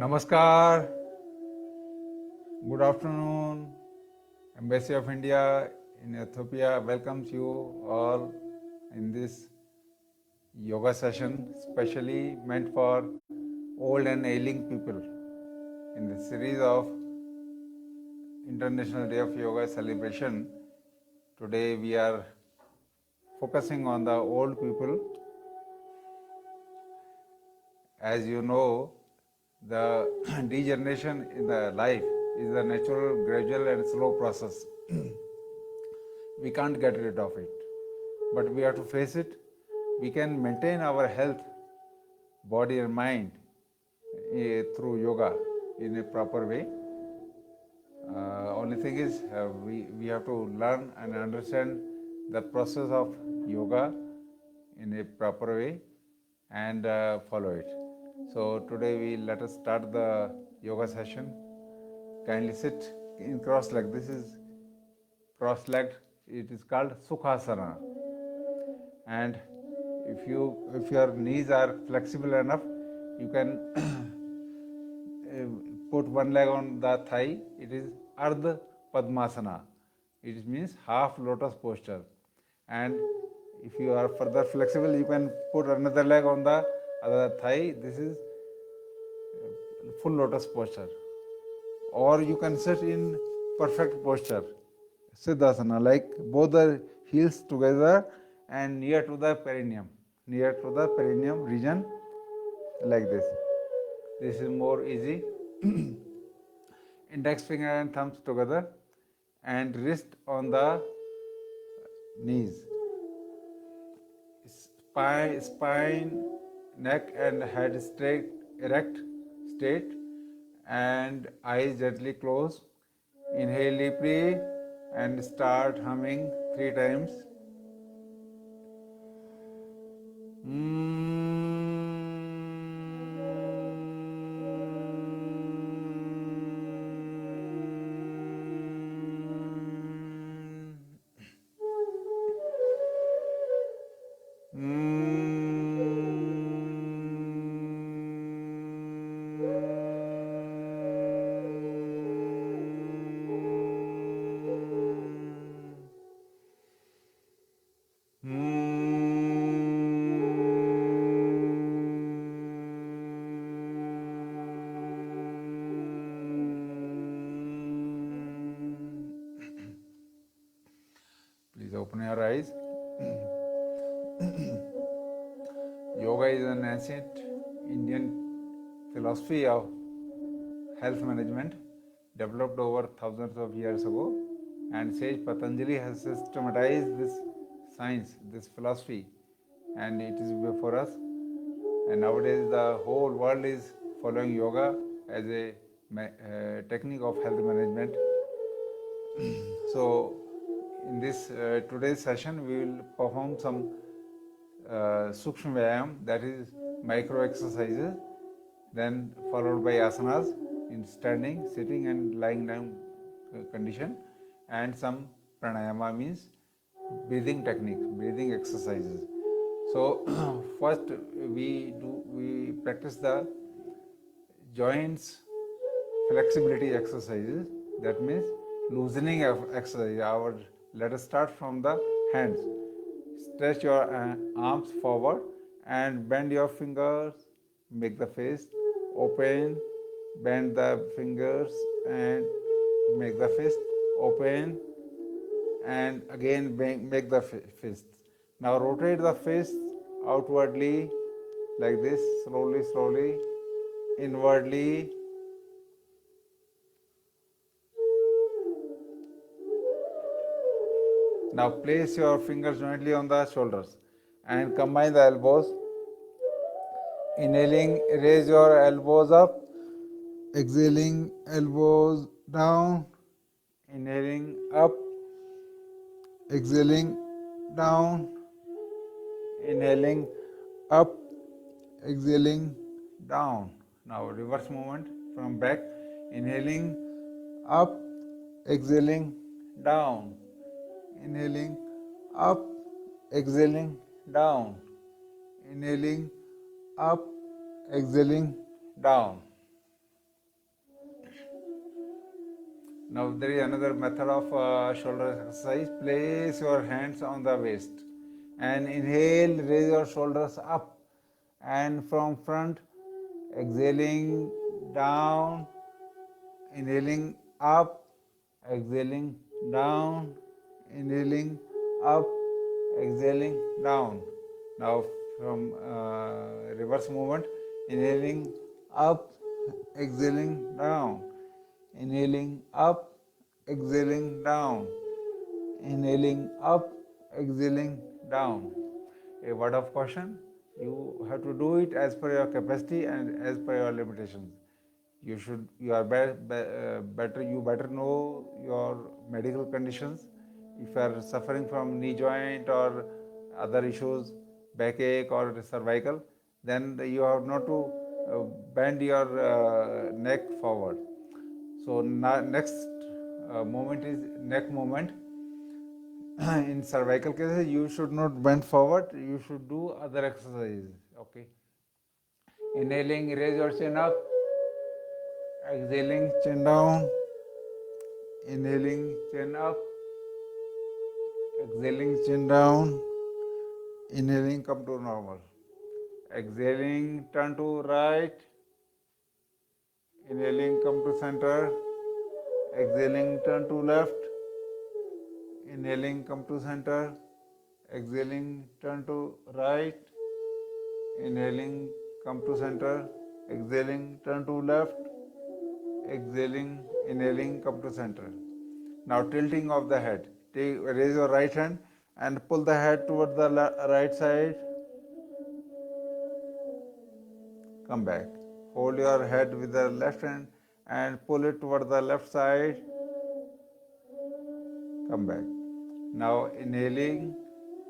Namaskar, good afternoon. Embassy of India in Ethiopia welcomes you all in this yoga session, specially meant for old and ailing people. In the series of International Day of Yoga celebration, today we are focusing on the old people. As you know, the degeneration in the life is a natural, gradual and slow process. We can't get rid of it, but we have to face it. We can maintain our health, body and mind through yoga in a proper way. Only thing is we have to learn and understand the process of yoga in a proper way and follow it. So today let us start the yoga session. Kindly sit in cross leg. This is cross legged. It is called Sukhasana. And if your knees are flexible enough, you can put one leg on the thigh. It is Ardha Padmasana. It means half lotus posture. And if you are further flexible, you can put another leg on the other thigh. This is full lotus posture. Or you can sit in perfect posture, Siddhasana, like both the heels together and near to the perineum region, like this. This is more easy. Index finger and thumbs together and wrist on the knees. Spine, neck and head straight, erect, straight, and eyes gently closed. Inhale deeply and start humming 3 times. Please open your eyes. Yoga is an ancient Indian philosophy of health management developed over thousands of years ago, and sage Patanjali has systematized this science, this philosophy, and it is before us. And nowadays the whole world is following yoga as a technique of health management. So in this today's session we will perform some Sukshma Vyayam, that is micro exercises, then followed by asanas in standing, sitting and lying down condition, and some pranayama, means breathing techniques, breathing exercises. So first we practice the joints flexibility exercises, that means loosening of exercise. Let us start from the hands. Stretch your arms forward and bend your fingers, make the fist open, bend the fingers and make the fist open, and again make the fist. Now rotate the fist outwardly like this, slowly, inwardly. Now place your fingers jointly on the shoulders and combine the elbows. Inhaling, raise your elbows up. Exhaling, elbows down. Inhaling up. Exhaling down. Inhaling up. Exhaling down. Now reverse movement from back. Inhaling up. Exhaling down. Inhaling up, exhaling down. Inhaling up, exhaling down. Now there is another method of shoulder exercise. Place your hands on the waist and inhale, raise your shoulders up and from front, exhaling down, inhaling up, exhaling down, inhaling up, exhaling down. Now from reverse movement, inhaling up, exhaling down, inhaling up, exhaling down, inhaling up, exhaling down. A word of caution, you have to do it as per your capacity and as per your limitations. You are better, you better know your medical conditions. If you are suffering from knee joint or other issues, backache or cervical, then you have not to bend your neck forward. So next movement is neck movement. In cervical cases, you should not bend forward, you should do other exercises. Okay. Inhaling, raise your chin up. Exhaling, chin down. Inhaling, chin up. Exhaling, chin down. Inhaling, come to normal. Exhaling, turn to right. Inhaling, come to center. Exhaling, turn to left. Inhaling, come to center. Exhaling, turn to right. Inhaling, come to center. Exhaling, turn to left. Exhaling, inhaling, come to center. Now tilting of the head. Raise your right hand and pull the head toward the right side. Come back. Hold your head with the left hand and pull it toward the left side. Come back. Now inhaling,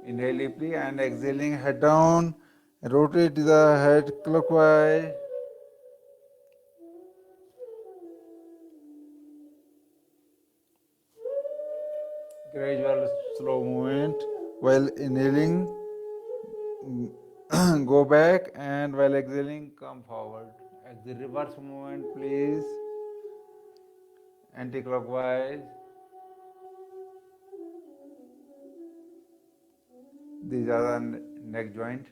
inhale deeply and exhaling, head down. Rotate the head clockwise. Gradual slow movement. While inhaling, go back, and while exhaling, come forward. At the reverse movement, please. Anti-clockwise. These are the neck joint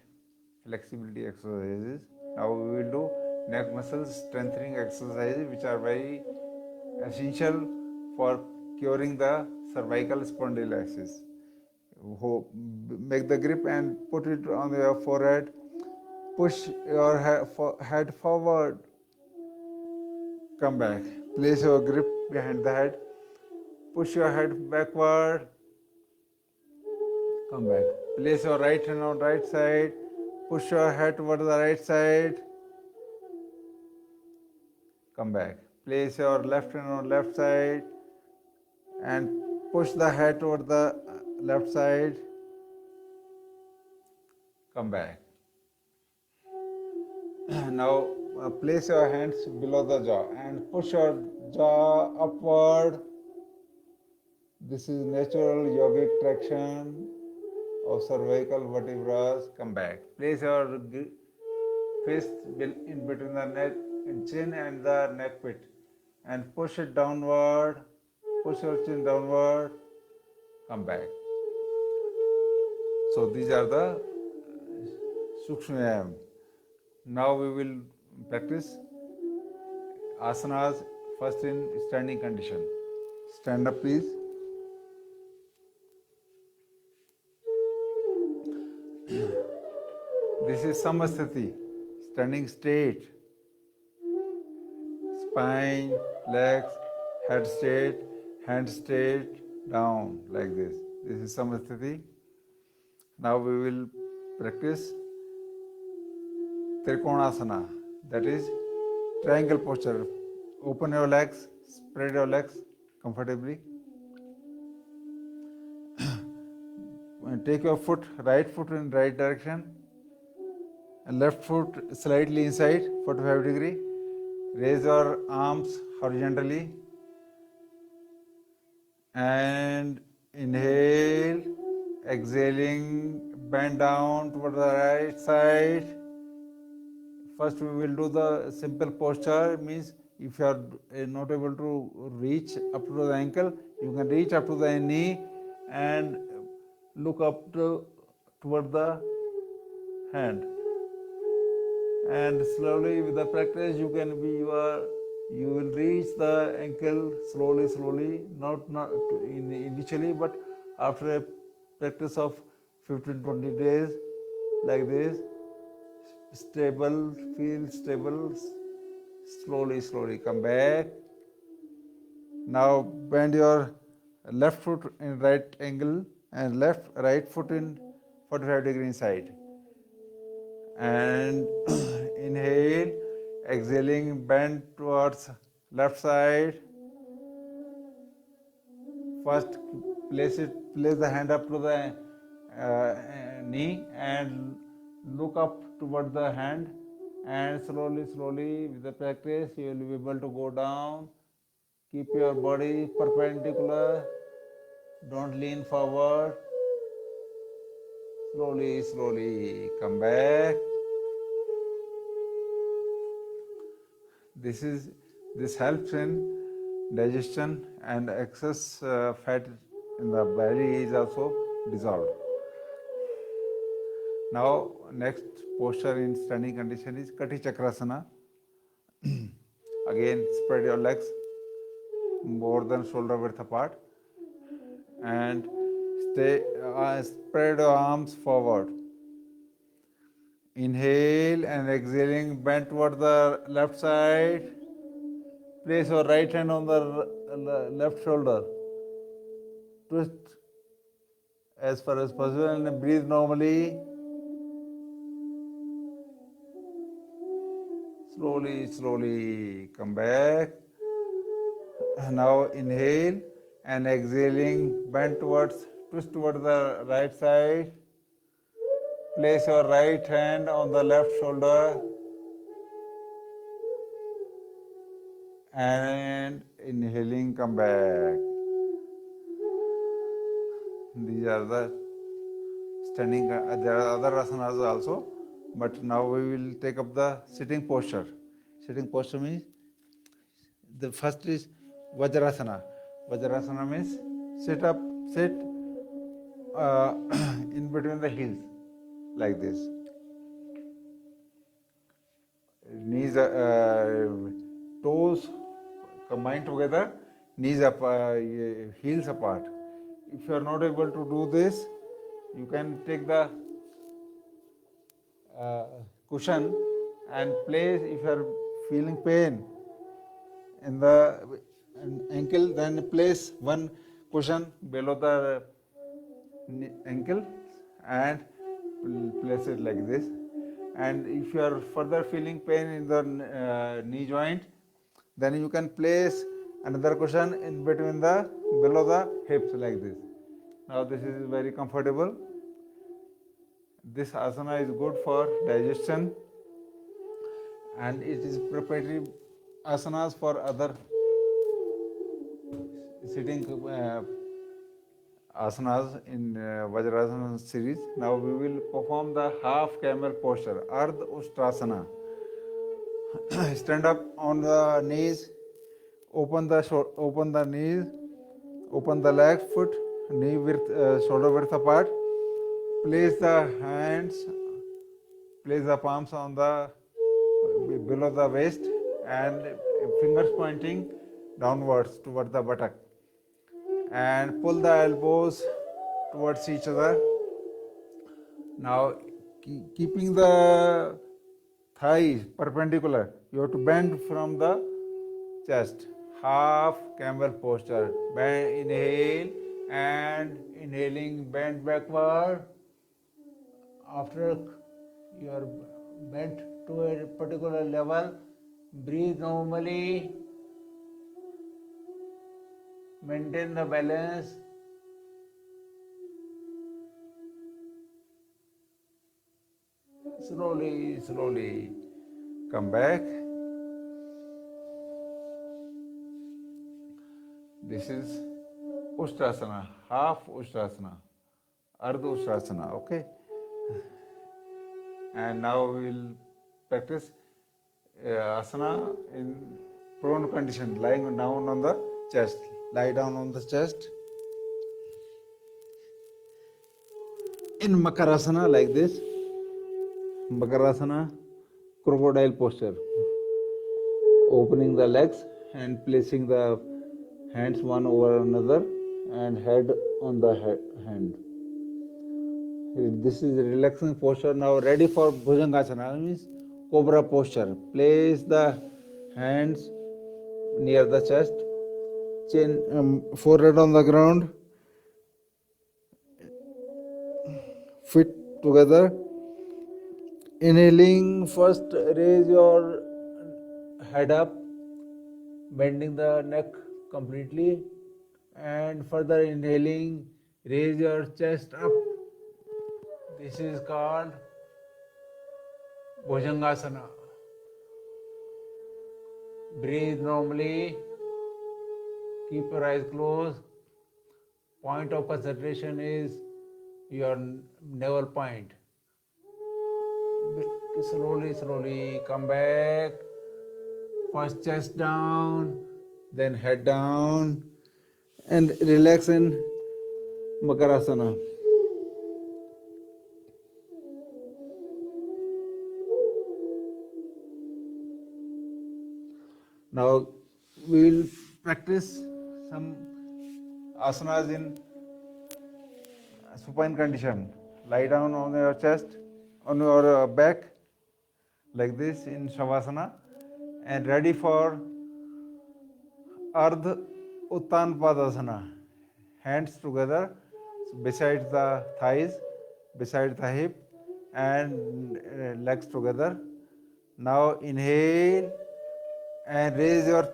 flexibility exercises. Now we will do neck muscles strengthening exercises, which are very essential for curing the cervical spondylosis. Make the grip and put it on your forehead. Push your head forward. Come back. Place your grip behind the head. Push your head backward. Come back. Place your right hand on right side. Push your head toward the right side. Come back. Place your left hand on left side and push the head toward the left side. Come back. Now place your hands below the jaw and push your jaw upward. This is natural yogic traction of cervical vertebrae. Come back. Place your fist in between the neck and chin and the neck pit and push it downward. Push your chin downward. Come back. So these are the Sukshma. Now we will practice asanas first in standing condition. Stand up, please. This is Samasthiti, standing straight. Spine, legs, head straight, hand straight, down like this. This is Samasthiti. Now we will practice Trikonasana, that is triangle posture. Open your legs, spread your legs comfortably. Take your right foot in right direction, and left foot slightly inside, 45 degree. Raise your arms horizontally and inhale, exhaling, bend down toward the right side. First we will do the simple posture, means If you are not able to reach up to the ankle, you can reach up to the knee and look up toward the hand. And slowly with the practice you will reach the ankle slowly, not initially, but after a practice of 15-20 days like this, feel stable, slowly come back. Now bend your left foot in right angle and right foot in 45-degree inside, and inhale, exhaling, bend towards left side. First place the hand up to the knee and look up toward the hand, and slowly with the practice you will be able to go down. Keep your body perpendicular, don't lean forward. Slowly come back. This helps in digestion, and excess fat in the belly is also dissolved. Now next posture in standing condition is Kati Chakrasana. Again, spread your legs more than shoulder width apart and spread your arms forward. Inhale and exhaling, bend toward the left side. Place your right hand on the left shoulder. Twist as far as possible and breathe normally. Slowly come back. Now inhale and exhaling, twist toward the right side. Place your right hand on the left shoulder and inhaling, come back. These are the standing, there are other asanas also, but now we will take up the sitting posture. Sitting posture means, the first is Vajrasana. Vajrasana means sit in between the heels, like this. Knees, toes combined together, knees up, heels apart. If you are not able to do this, you can take the cushion and place, if you are feeling pain in the ankle, then place one cushion below the ankle and place it like this. And if you are further feeling pain in the knee joint, then you can place another cushion in between below the hips like this. Now this is very comfortable. This asana is good for digestion, and it is preparatory asanas for other sitting asanas in Vajrasana series. Now we will perform the half camel posture, Ardha Ustrasana. Stand up on the knees, open the knees, open the leg, foot, knee width, shoulder width apart. Place the palms on the below the waist and fingers pointing downwards toward the buttock, and pull the elbows towards each other. Now keeping the thighs perpendicular, you have to bend from the chest. Half camel posture. Inhale, and inhaling, bend backward. After you are bent to a particular level, breathe normally, maintain the balance. Slowly come back. This is Ustrasana, half Ustrasana, Ardha Ustrasana, okay? And now we will practice asana in prone condition, lying down on the chest. Lie down on the chest. In Makarasana, like this. Makarasana, crocodile posture. Opening the legs and placing the hands one over another and head on the hand. This is a relaxing posture. Now ready for Bhujangasana, means cobra posture. Place the hands near the chest, chin, forehead on the ground, feet together. Inhaling, first raise your head up, bending the neck completely, and further inhaling, raise your chest up. This is called Bhujangasana. Breathe normally, keep your eyes closed. Point of concentration is your navel point. Slowly, slowly come back. First chest down, then head down, and relax in Makarasana. Now we will practice some asanas in supine condition. Lie down on your chest, on your back, like this in Shavasana, and ready for Ardha Uttan Padasana. Hands together beside the thighs, beside the hip, and legs together. Now inhale and raise your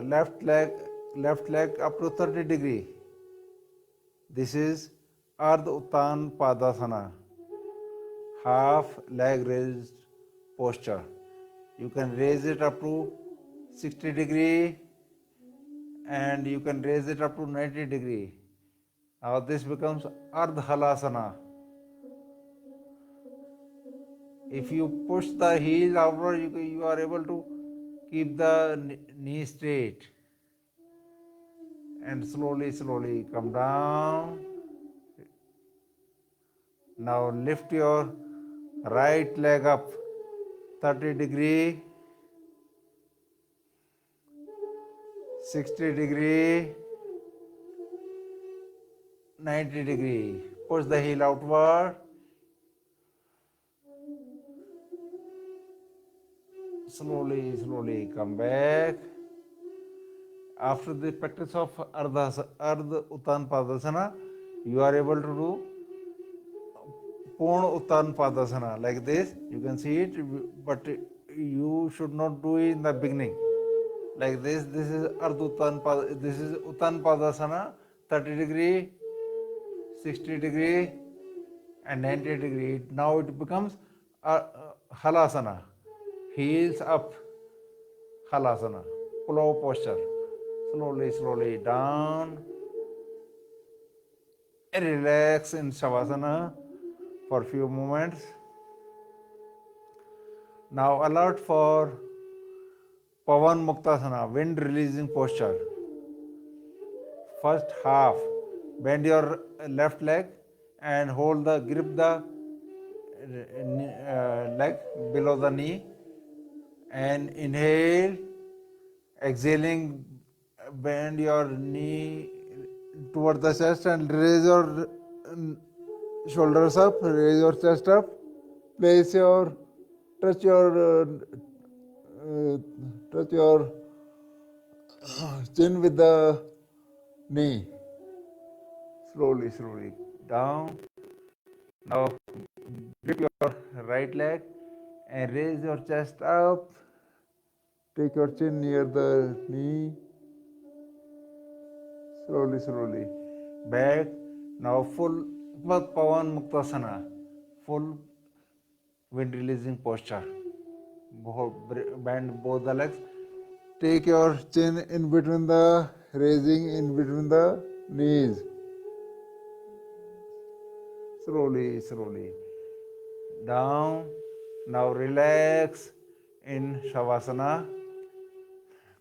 left leg up to 30 degree. This is Ardha Uttan Padasana, half leg raised posture. You can raise it up to 60 degree and you can raise it up to 90 degree. Now this becomes Ardha Halasana. If you push the heel outward, you are able to keep the knee straight. And slowly, slowly come down. Now lift your right leg up 30 degree, 60 degree, 90 degree. Push the heel outward. Slowly, slowly come back. After the practice of Ardha Uttan Padasana, you are able to do Purna Uttan Padasana like this. You can see it, but you should not do it in the beginning. Like this. This is Ardha Uttan. This is Uttan Padasana, 30 degree, 60 degree, and 90 degree. Now it becomes Halasana. Heels up, Halasana, pull-up posture. Slowly, slowly down. And relax in Shavasana for a few moments. Now alert for Pavan Muktasana, wind releasing posture. First half, bend your left leg and grip the leg below the knee and inhale, exhaling, bend your knee toward the chest and raise your shoulders up, raise your chest up, touch your chin with the knee. Slowly, slowly down. Now grip your right leg and raise your chest up. Take your chin near the knee. Slowly, slowly back. Now full Pavan Muktasana, full wind releasing posture. Bend both the legs. Take your chin in between raising in between the knees. Slowly, slowly down. Now relax in Shavasana.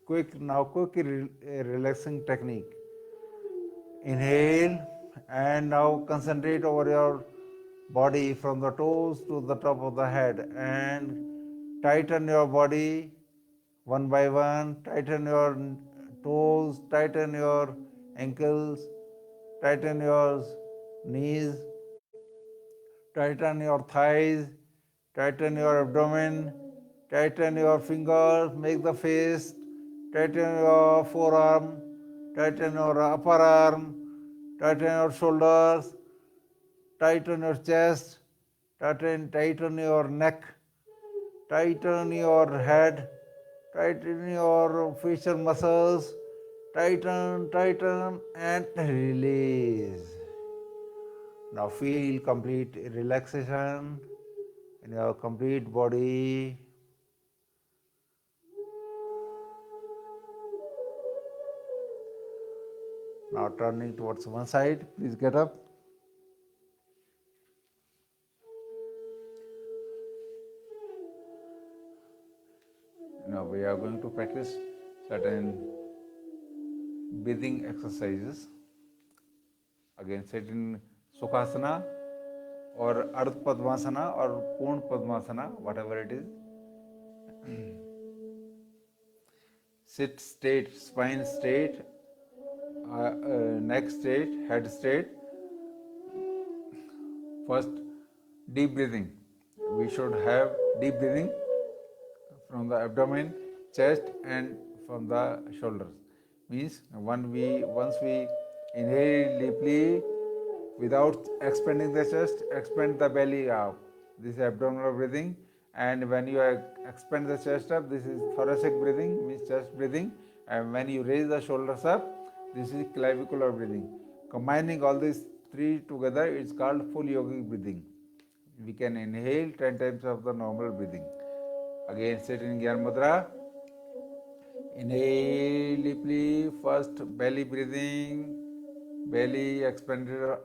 quick relaxing technique. Inhale and now concentrate over your body from the toes to the top of the head and tighten your body one by one. Tighten your toes, tighten your ankles, tighten your knees, tighten your thighs, tighten your abdomen, tighten your fingers, make the fist, tighten your forearm, tighten your upper arm, tighten your shoulders, tighten your chest, tighten your neck, tighten your head, tighten your facial muscles, tighten, and release. Now feel complete relaxation in your complete body. Now turning towards one side, please get up. Now we are going to practice certain breathing exercises. Again, sit in Sukhasana or Ardha Padmasana or Purna Padmasana, whatever it is. Sit straight, spine straight, neck straight, head straight. First, deep breathing. We should have deep breathing from the abdomen, chest, and from the shoulders. Means once we inhale deeply without expanding the chest, expand the belly up. This is abdominal breathing. And when you expand the chest up, this is thoracic breathing, means chest breathing. And when you raise the shoulders up, this is clavicular breathing. Combining all these three together, it's called full yogic breathing. We can inhale 10 times of the normal breathing. Again, sit in Gyan Mudra. Inhale deeply, first belly breathing, belly expanded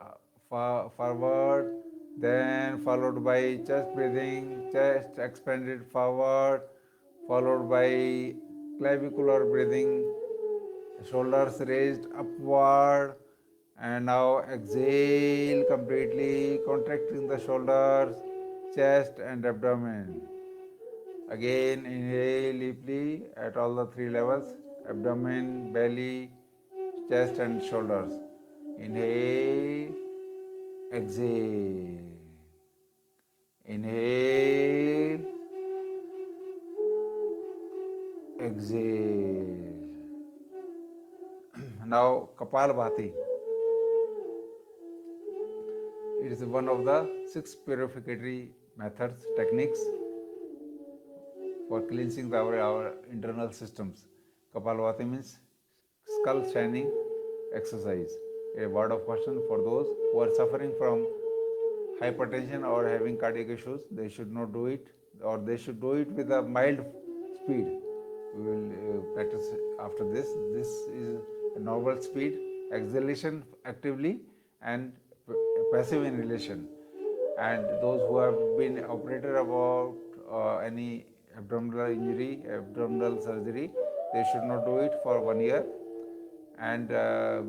forward, then followed by chest breathing, chest expanded forward, followed by clavicular breathing, shoulders raised upward, and now exhale completely, contracting the shoulders, chest, and abdomen. Again, inhale deeply at all the three levels: abdomen, belly, chest, and shoulders. Inhale, exhale. Inhale, exhale. Now, Kapalabhati. It is one of the 6 purificatory methods, techniques for cleansing our internal systems. Kapalabhati means skull shining exercise. A word of caution for those who are suffering from hypertension or having cardiac issues, they should not do it, or they should do it with a mild speed. We will practice after this. This is a normal speed, exhalation actively, and passive inhalation. And those who have been operated about any abdominal injury, abdominal surgery, they should not do it for 1 year. And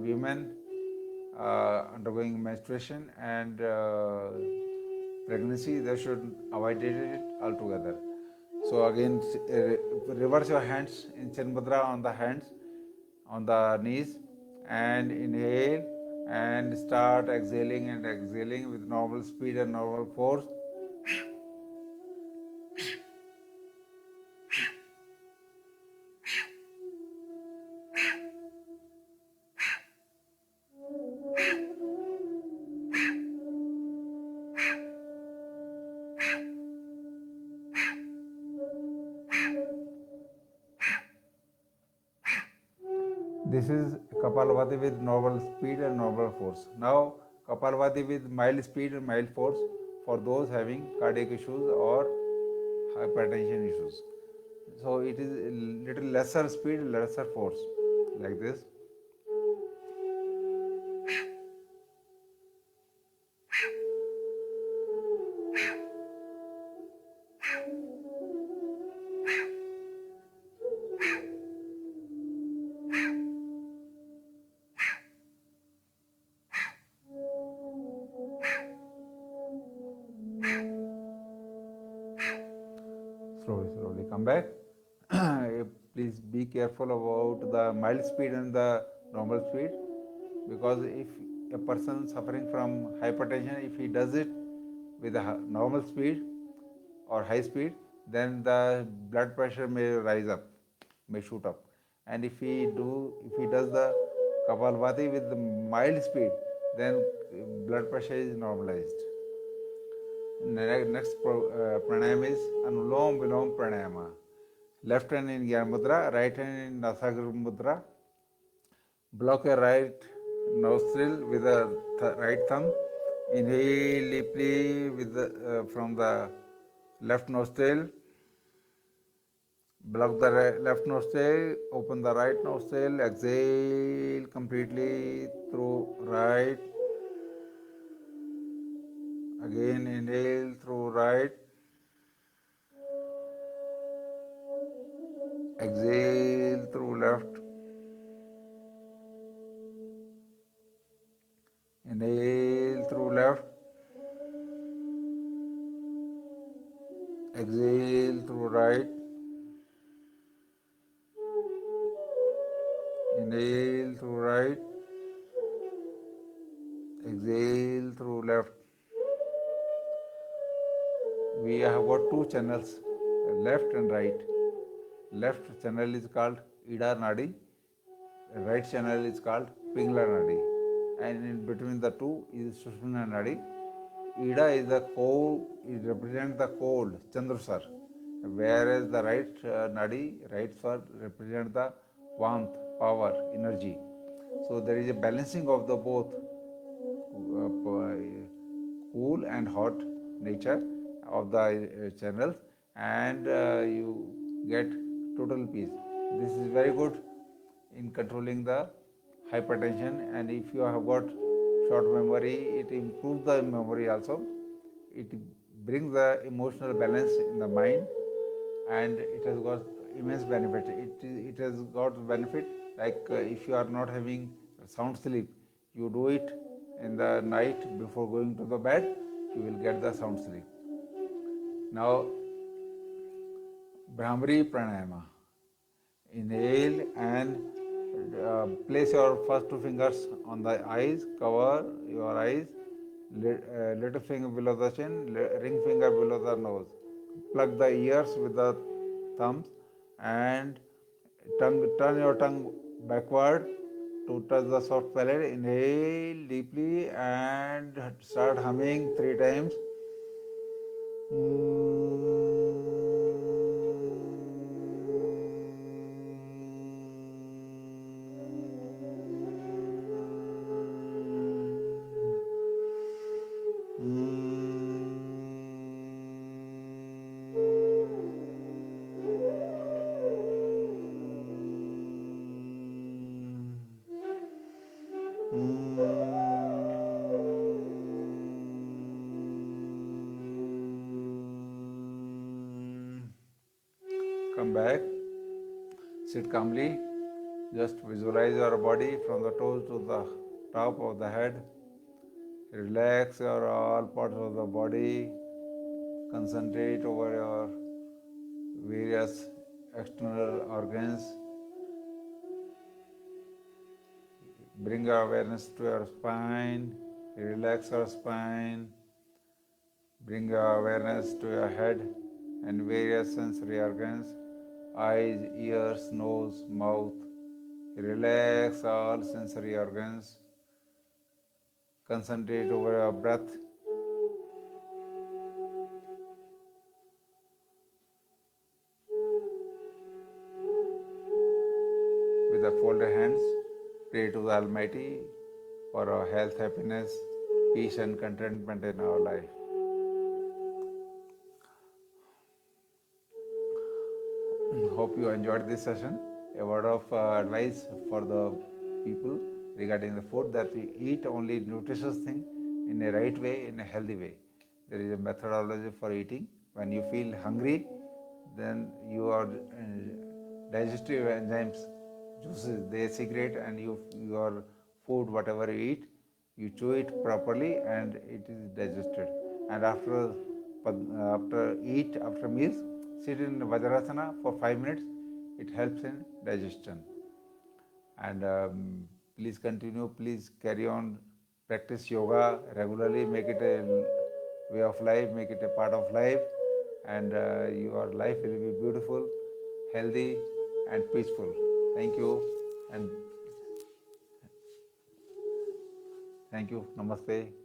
women undergoing menstruation and pregnancy, they should avoid it altogether. So again, reverse your hands in Chin Mudra on the hands, on the knees, and inhale and start exhaling and exhaling with normal speed and normal force. This is Kapalabhati with normal speed and normal force. Now Kapalabhati with mild speed and mild force for those having cardiac issues or hypertension issues. So it is a little lesser speed, lesser force, like this. come back. Please be careful about the mild speed and the normal speed, because if a person suffering from hypertension, if he does it with a normal speed or high speed, then the blood pressure may rise up, may shoot up. And if he does the Kapalbhati with the mild speed, then blood pressure is normalized. Next pranayama is Anulom Vilom Pranayama. Left hand in Gyan Mudra, right hand in Nasagra Mudra. Block your right nostril with the right thumb. Inhale deeply with from the left nostril. Block the left nostril, open the right nostril, exhale completely through right. Again inhale through right. Exhale through left. Inhale through left. Exhale through right. Inhale through right. Exhale through left. We have got two channels, left and right. Left channel is called Ida Nadi, right channel is called Pingla Nadi, and in between the two is Sushumna Nadi. Ida is the cold, it represents the cold, Chandrasar, whereas the right Nadi, right Swar, represents the warmth, power, energy. So there is a balancing of the both cool and hot nature of the channels, and you get total peace. This is very good in controlling the hypertension, and if you have got short memory, it improves the memory also. It brings the emotional balance in the mind, and it has got immense benefit. It has got benefit like if you are not having sound sleep, you do it in the night before going to the bed, you will get the sound sleep. Now, Brahmari Pranayama. Inhale and place your first two fingers on the eyes, cover your eyes, little finger below the chin, ring finger below the nose. Plug the ears with the thumbs and turn your tongue backward to touch the soft palate. Inhale deeply and start humming 3 times. Come back, sit calmly, just visualize your body from the toes to the top of the head. Relax your all parts of the body, concentrate over your various external organs. Bring your awareness to your spine, relax your spine, bring your awareness to your head and various sensory organs, eyes, ears, nose, mouth. Relax all sensory organs. Concentrate over your breath. With the folded hands, pray to the Almighty for our health, happiness, peace and contentment in our life. Hope you enjoyed this session. A word of advice for the people regarding the food, that we eat only nutritious thing in a right way, in a healthy way. There is a methodology for eating. When you feel hungry, then your digestive enzymes, juices, they secrete, and your food, whatever you eat, you chew it properly and it is digested. And after meals, sit in Vajrasana for 5 minutes. It helps in digestion. And please continue, please carry on, practice yoga regularly, make it a way of life, make it a part of life, and your life will be beautiful, healthy, and peaceful. Thank you, and thank you. Namaste.